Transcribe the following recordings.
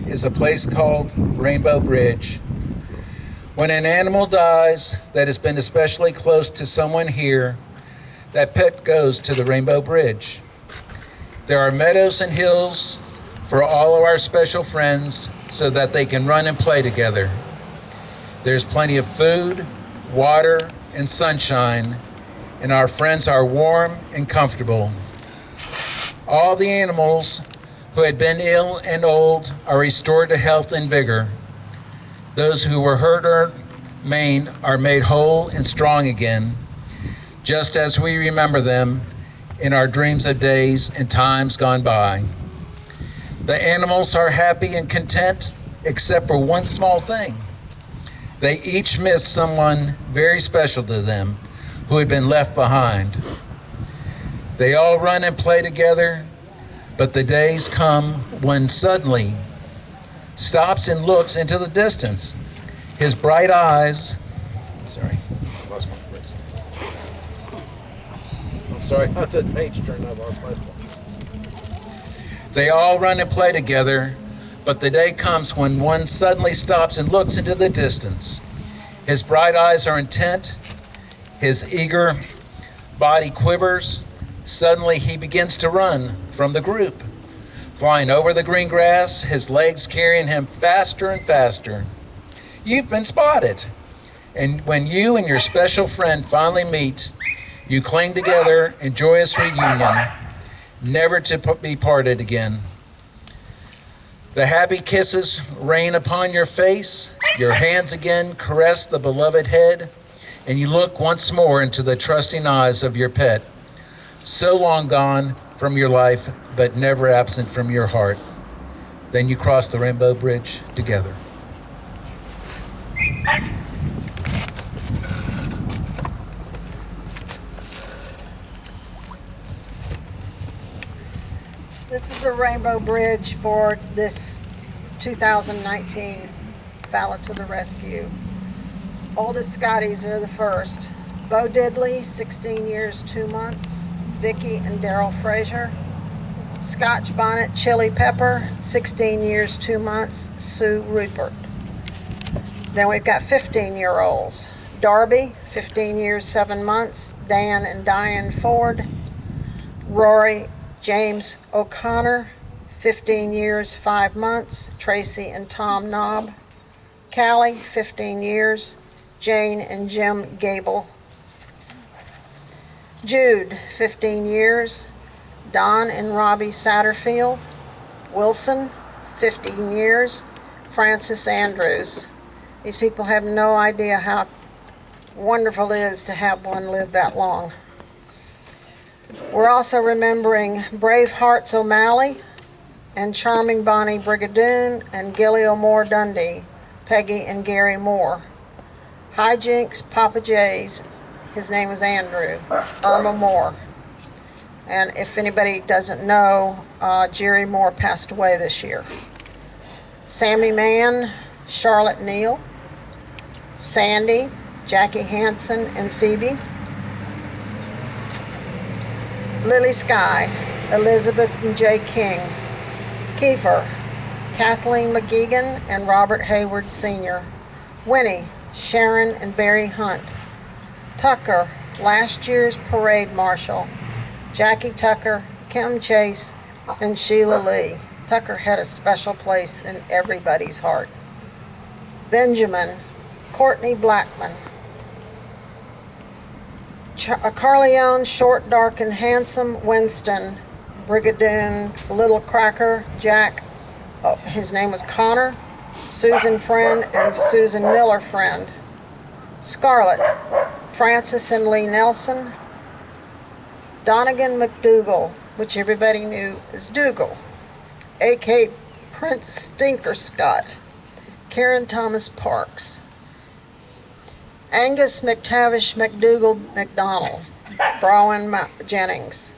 is a place called Rainbow Bridge. When an animal dies that has been especially close to someone here, that pet goes to the Rainbow Bridge. There are meadows and hills for all of our special friends so that they can run and play together. There's plenty of food, water, and sunshine, and our friends are warm and comfortable. All the animals who had been ill and old are restored to health and vigor. Those who were hurt or maimed are made whole and strong again, just as we remember them in our dreams of days and times gone by. The animals are happy and content, except for one small thing. They each miss someone very special to them who had been left behind. They all run and play together, but the days come when suddenly stops and looks into the distance. His bright eyes, lost my place. I'm sorry, the page turned, I lost my place. They all run and play together, but the day comes when one suddenly stops and looks into the distance. His bright eyes are intent, his eager body quivers. Suddenly he begins to run from the group, flying over the green grass, his legs carrying him faster and faster. You've been spotted. And when you and your special friend finally meet, you cling together in joyous reunion, never to be parted again. The happy kisses rain upon your face, your hands again caress the beloved head, and you look once more into the trusting eyes of your pet, so long gone from your life, but never absent from your heart. Then you cross the Rainbow Bridge together. This is the Rainbow Bridge for this 2019 Fala to the Rescue. Oldest Scotties are the first. Bo Diddley, 16 years, 2 months. Vicky and Daryl Frazier. Scotch Bonnet Chili Pepper, 16 years, 2 months. Sue Rupert. Then we've got 15-year-olds. Darby, 15 years, 7 months. Dan and Diane Ford. Rory James O'Connor, 15 years, 5 months. Tracy and Tom Knobb. Callie, 15 years. Jane and Jim Gable. Jude, 15 years. Don and Robbie Satterfield. Wilson, 15 years. Francis Andrews. These people have no idea how wonderful it is to have one live that long. We're also remembering Brave Hearts O'Malley and Charming Bonnie Brigadoon and Gilly O'More Dundee, Peggy and Gary Moore. Hijinks Papa J's, his name was Andrew, Irma Moore. And if anybody doesn't know, Jerry Moore passed away this year. Sammy Mann, Charlotte Neal. Sandy, Jackie Hansen and Phoebe. Lily Sky, Elizabeth and Jay King. Kiefer, Kathleen McGeegan and Robert Hayward Sr. Winnie, Sharon and Barry Hunt. Tucker, last year's parade marshal. Jackie Tucker, Kim Chase, and Sheila Lee. Tucker had a special place in everybody's heart. Benjamin, Courtney Blackman. Carleone, short, dark, and handsome. Winston, Brigadoon, Little Cracker, Jack, his name was Connor, Susan Friend, and Susan Miller Friend. Scarlett, Francis and Lee Nelson. Donegan McDougal, which everybody knew as Dougal. A.K. Prince Stinker Scott. Karen Thomas Parks. Angus McTavish McDougal McDonald. Browan Jennings.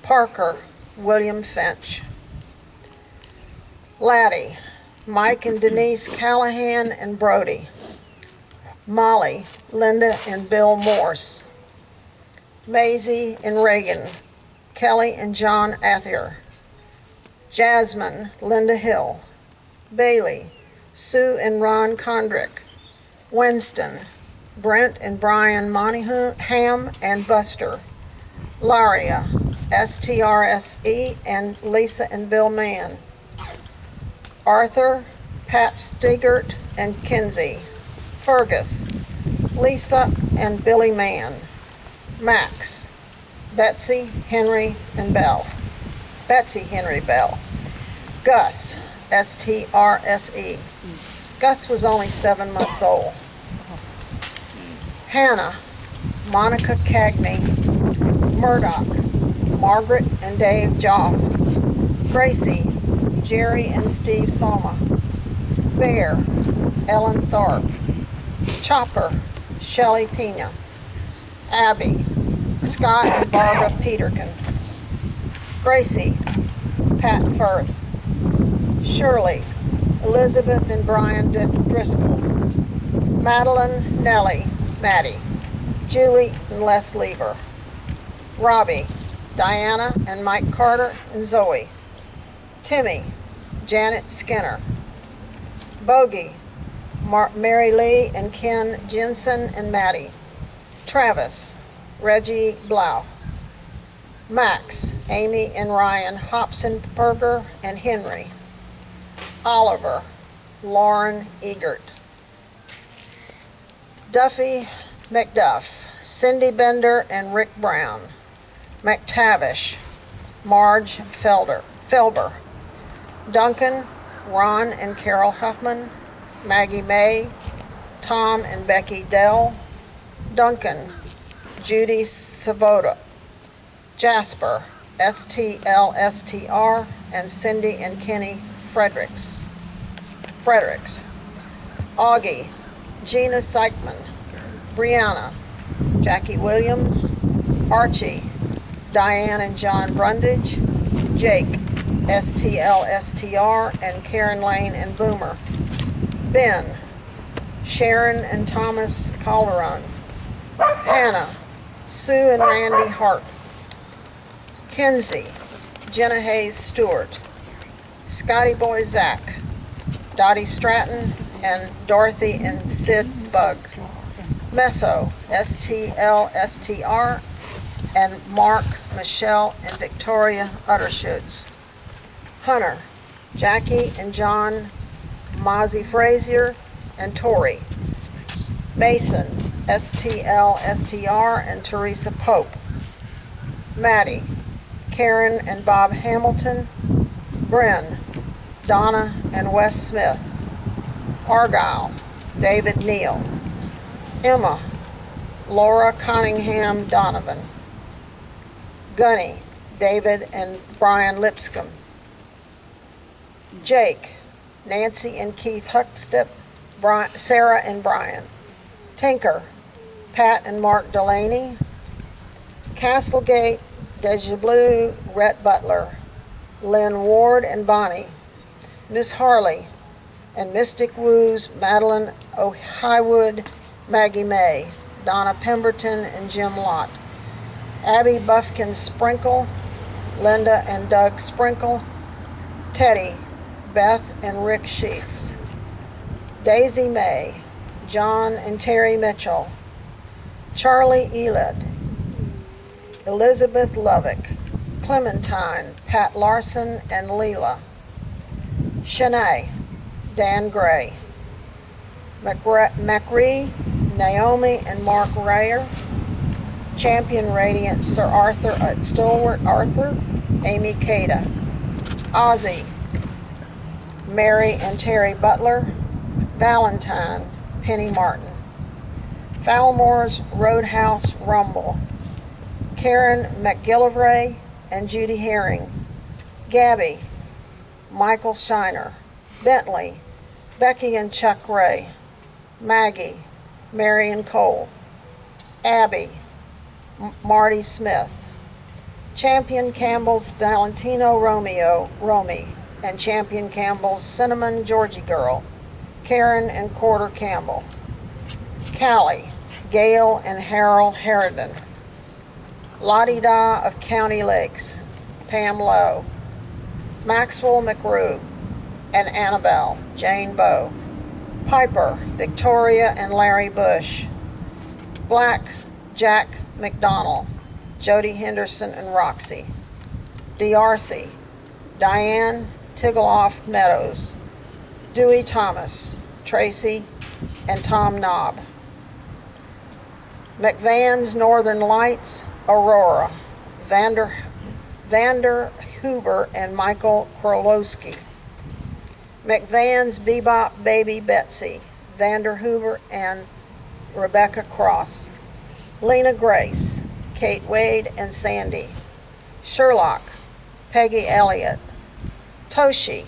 Parker William Finch. Laddie, Mike and Denise Callahan and Brody. Molly, Linda and Bill Morse. Maisie and Reagan, Kelly and John Athier. Jasmine, Linda Hill. Bailey, Sue and Ron Condrick. Winston, Brent and Brian Monahan and Buster. Laria, STRSE and Lisa and Bill Mann. Arthur, Pat Stigert and Kinsey. Fergus, Lisa and Billy Mann. Max, Betsy, Henry, and Bell. Betsy, Henry, Bell. Gus, STRSE. Gus was only 7 months old. Hannah, Monica Cagney. Murdoch, Margaret and Dave Joff. Gracie, Jerry and Steve Soma. Bear, Ellen Tharp. Chopper, Shelley Pena. Abby, Scott and Barbara Peterkin. Gracie, Pat Firth. Shirley, Elizabeth and Brian Driscoll. Madeline, Nellie, Maddie. Julie and Les Lever. Robbie, Diana and Mike Carter and Zoe. Timmy, Janet Skinner. Bogey, Mary Lee and Ken Jensen and Maddie. Travis, Reggie Blau. Max, Amy and Ryan Hobsonberger and Henry. Oliver, Lauren Egert. Duffy McDuff, Cindy Bender and Rick Brown. McTavish, Marge Felber. Duncan, Ron and Carol Huffman. Maggie May, Tom and Becky Dell. Duncan, Judy Savoda. Jasper, STLSTR, and Cindy and Kenny Fredericks. Augie, Gina Seichman. Brianna, Jackie Williams. Archie, Diane and John Brundage. Jake, STLSTR, and Karen Lane and Boomer. Ben, Sharon and Thomas Calderon. Hannah, Sue and Randy Hart. Kinsey, Jenna Hayes Stewart. Scotty Boy Zach. Dottie Stratton and Dorothy and Sid Bug. Meso, STLSTR, and Mark, Michelle, and Victoria Uttershoots. Hunter, Jackie and John Mozzie Frazier and Tori. Mason, STLSTR, and Teresa Pope. Maddie, Karen and Bob Hamilton. Bryn, Donna and Wes Smith. Argyle, David Neal. Emma, Laura Cunningham Donovan. Gunny, David and Brian Lipscomb. Jake, Nancy and Keith Huckstep, Sarah and Brian. Tinker, Pat and Mark Delaney. Castlegate, Deja Blue, Rhett Butler. Lynn Ward and Bonnie. Miss Harley and Mystic Woos, Madeline O'Highwood, Maggie May. Donna Pemberton and Jim Lott. Abby Buffkin Sprinkle, Linda and Doug Sprinkle. Teddy, Beth and Rick Sheets. Daisy May, John and Terry Mitchell. Charlie Elid. Elizabeth Lovick. Clementine, Pat Larson and Leela. Shanae, Dan Gray. McRee, Naomi and Mark Rayer. Champion Radiant Sir Arthur at Stalwart Arthur. Amy Cada. Ozzy, Mary and Terry Butler. Valentine, Penny Martin. Falmore's Roadhouse Rumble. Karen McGillivray and Judy Herring. Gabby, Michael Shiner. Bentley, Becky and Chuck Ray. Maggie, Marion Cole. Abby, Marty Smith. Champion Campbell's Valentino Romy, and Champion Campbell's Cinnamon Georgie Girl. Karen and Corder Campbell. Callie, Gail and Harold Harridan. Lottie Da of County Lakes. Pam Lowe. Maxwell McRue. and Annabelle, Jane Bow. Piper, Victoria and Larry Bush. Black, Jack McDonald, Jody Henderson and Roxy. D'Arcy, Diane Tigeloff Meadows. Dewey Thomas, Tracy, and Tom Knobb. McVan's Northern Lights, Aurora. Vander Huber and Michael Krolowski. McVan's Bebop Baby Betsy, Vander Hoover and Rebecca Cross. Lena Grace, Kate Wade and Sandy. Sherlock, Peggy Elliott. Toshi,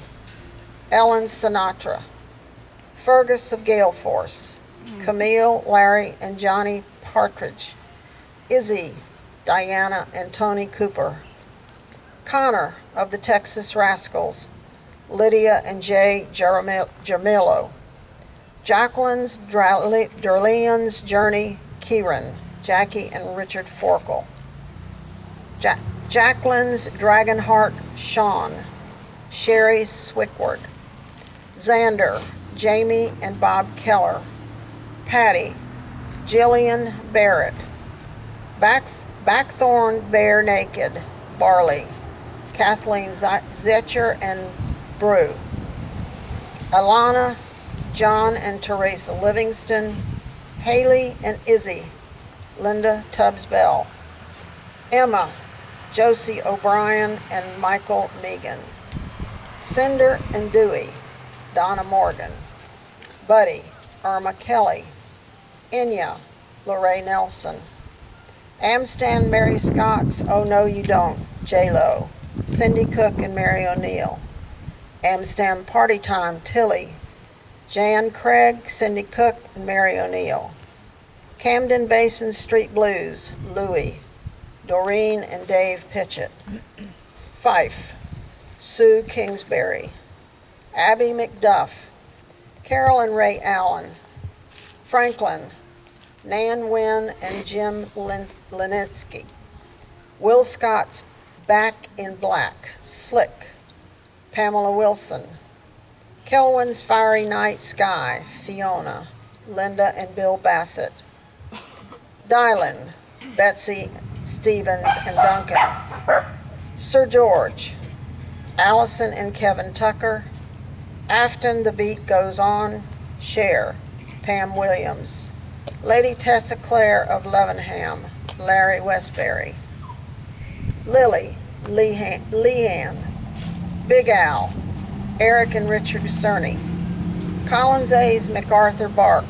Ellen Sinatra. Fergus of Gale Force. Camille, Larry, and Johnny Partridge. Izzy, Diana, and Tony Cooper. Connor of the Texas Rascals. Lydia and Jay Jamilo. Jacqueline's Darlene's Journey Kieran, Jackie and Richard Forkel. Jacqueline's Dragonheart Sean, Sherry Swickward. Xander, Jamie and Bob Keller. Patty, Jillian Barrett. Backthorn Bare Naked, Barley. Kathleen Zetcher and Brew. Alana, John and Teresa Livingston. Haley and Izzy, Linda Tubbs Bell. Emma, Josie O'Brien and Michael Megan. Cinder and Dewey, Donna Morgan. Buddy, Irma Kelly. Inya, Lorraine Nelson. Amstan Mary Scott's Oh No You Don't, J-Lo. Cindy Cook and Mary O'Neill. Amstan Party Time, Tilly. Jan Craig, Cindy Cook, and Mary O'Neill. Camden Basin Street Blues, Louie. Doreen and Dave Pitchett. Fife, Sue Kingsbury. Abby McDuff. Carol and Ray Allen. Franklin, Nan Wynn and Jim Lenitsky. Will Scott's Back in Black, Slick. Pamela Wilson. Kelwin's Fiery Night Sky, Fiona, Linda and Bill Bassett. Dylan, Betsy Stevens and Duncan. Sir George, Allison and Kevin Tucker. Afton, The Beat Goes On, Cher, Pam Williams. Lady Tessa Clare of Levenham, Larry Westbury. Lily, Leanne. Big Al, Eric and Richard Cerny. Collins A's MacArthur Bark,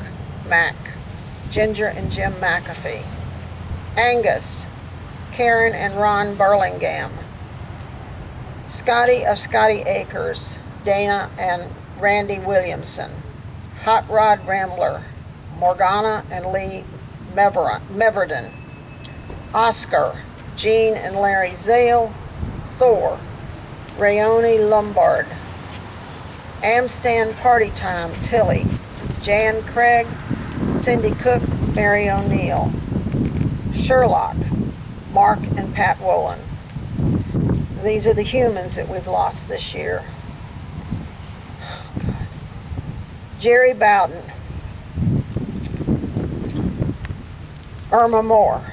Mac. Ginger and Jim McAfee. Angus, Karen and Ron Burlingame. Scotty of Scotty Acres, Dana and Randy Williamson. Hot Rod Rambler, Morgana and Lee Meverden. Oscar, Jean and Larry Zale. Thor, Rayoni Lombard. Amstan Party Time, Tilly. Jan Craig, Cindy Cook, Mary O'Neill. Sherlock, Mark and Pat Wolin. These are the humans that we've lost this year. Oh, God. Jerry Bowden. Irma Moore.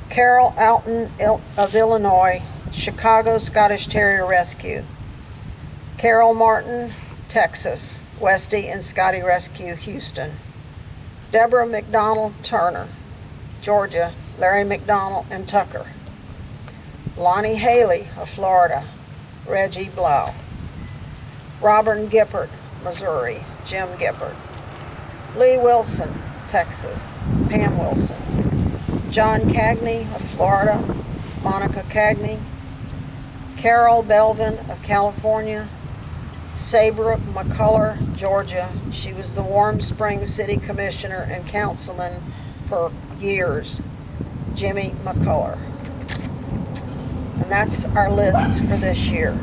Carol Alton of Illinois, Chicago Scottish Terrier Rescue. Carol Martin, Texas, Westie and Scotty Rescue, Houston. Deborah McDonald Turner, Georgia, Larry McDonald and Tucker. Lonnie Haley of Florida, Reggie Blau. Robert Gippert, Missouri, Jim Gippert. Lee Wilson, Texas, Pam Wilson. John Cagney of Florida, Monica Cagney. Carol Belvin of California. Saybrook McCullough, Georgia. She was the Warm Springs City Commissioner and Councilman for years. Jimmy McCullough. And that's our list for this year.